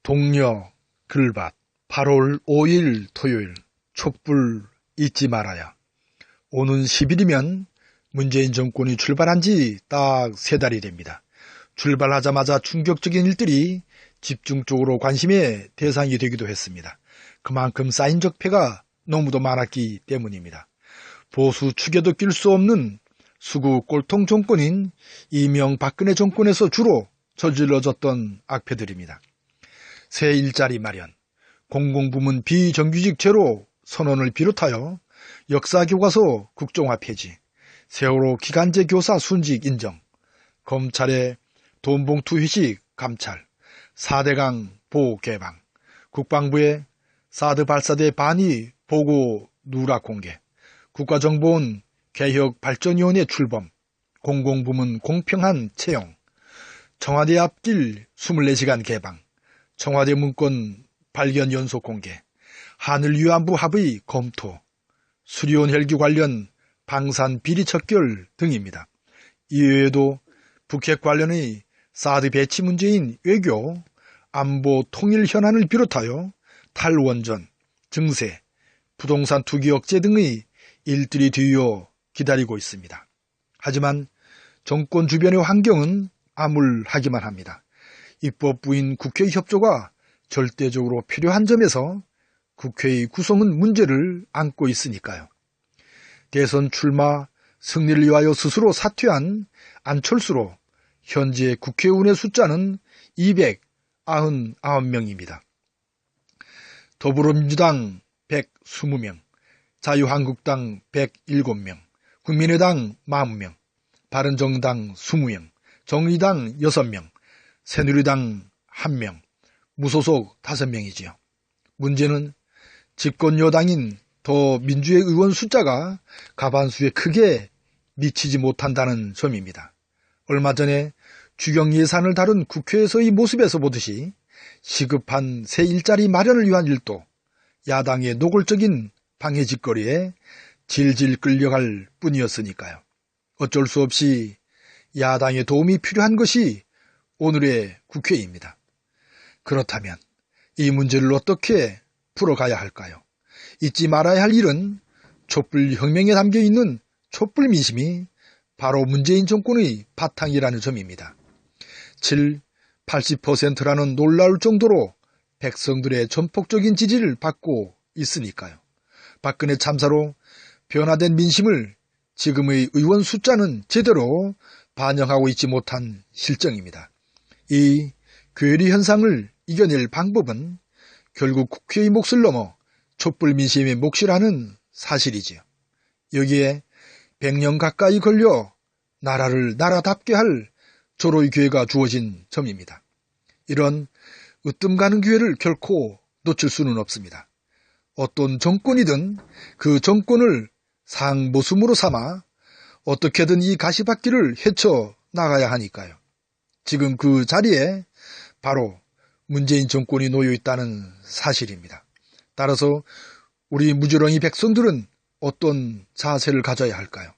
동료 글밭 8월 5일 토요일 촛불 잊지 말아야. 오는 10일이면 문재인 정권이 출발한 지 딱 3달이 됩니다. 출발하자마자 충격적인 일들이 집중적으로 관심의 대상이 되기도 했습니다. 그만큼 쌓인 적폐가 너무도 많았기 때문입니다. 보수 축에도 낄 수 없는 수구 꼴통 정권인 이명박근혜 정권에서 주로 저질러졌던 악폐들입니다. 새 일자리 마련, 공공부문 비정규직 제로 선언을 비롯하여 역사교과서 국정화 폐지, 세월호 기간제 교사 순직 인정, 검찰의 돈봉투 회식 감찰, 4대강 보호 개방, 국방부의 사드 발사대 반위 보고 누락 공개, 국가정보원 개혁발전위원회 출범, 공공부문 공평한 채용, 청와대 앞길 24시간 개방, 청와대 문건 발견 연속 공개, 한일위안부 합의 검토, 수리온 헬기 관련 방산 비리 척결 등입니다. 이외에도 북핵 관련의 사드 배치 문제인 외교, 안보 통일 현안을 비롯하여 탈원전, 증세, 부동산 투기 억제 등의 일들이 뒤이어 기다리고 있습니다. 하지만 정권 주변의 환경은 암울하기만 합니다. 입법부인 국회의 협조가 절대적으로 필요한 점에서 국회의 구성은 문제를 안고 있으니까요. 대선 출마 승리를 위하여 스스로 사퇴한 안철수로 현재 국회의원의 숫자는 299명입니다. 더불어민주당 120명, 자유한국당 107명, 국민의당 40명, 바른정당 20명, 정의당 6명, 새누리당 1명, 무소속 5명이지요. 문제는 집권 여당인 더민주의 의원 숫자가 과반수에 크게 미치지 못한다는 점입니다. 얼마 전에 추경 예산을 다룬 국회에서의 모습에서 보듯이 시급한 새 일자리 마련을 위한 일도 야당의 노골적인 방해짓거리에 질질 끌려갈 뿐이었으니까요. 어쩔 수 없이 야당의 도움이 필요한 것이 오늘의 국회입니다. 그렇다면 이 문제를 어떻게 풀어가야 할까요? 잊지 말아야 할 일은 촛불혁명에 담겨있는 촛불 민심이 바로 문재인 정권의 바탕이라는 점입니다. 80%라는 놀라울 정도로 백성들의 전폭적인 지지를 받고 있으니까요. 박근혜 참사로 변화된 민심을 지금의 의원 숫자는 제대로 반영하고 있지 못한 실정입니다. 이 괴리 현상을 이겨낼 방법은 결국 국회의 몫을 넘어 촛불 민심의 몫이라는 사실이지요. 여기에 100년 가까이 걸려 나라를 나라답게 할 절호의 기회가 주어진 점입니다. 이런 으뜸 가는 기회를 결코 놓칠 수는 없습니다. 어떤 정권이든 그 정권을 상모습으로 삼아 어떻게든 이 가시밭길을 헤쳐나가야 하니까요. 지금 그 자리에 바로 문재인 정권이 놓여 있다는 사실입니다. 따라서 우리 무지렁이 백성들은 어떤 자세를 가져야 할까요?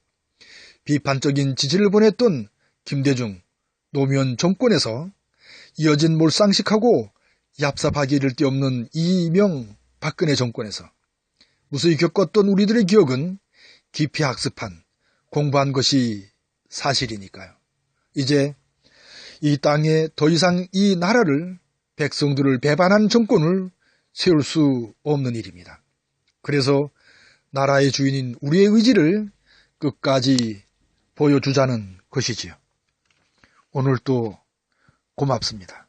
비판적인 지지를 보냈던 김대중, 노무현 정권에서 이어진 몰상식하고 얍삽하기 이를 데 없는 이명박근혜 정권에서 무수히 겪었던 우리들의 기억은 깊이 학습한, 공부한 것이 사실이니까요. 이제 이 땅에 더 이상 이 나라를, 백성들을 배반하는 정권을 세울 수 없는 일입니다. 그래서 나라의 주인인 우리의 의지를 끝까지 보여주자는 것이지요. 오늘도 고맙습니다.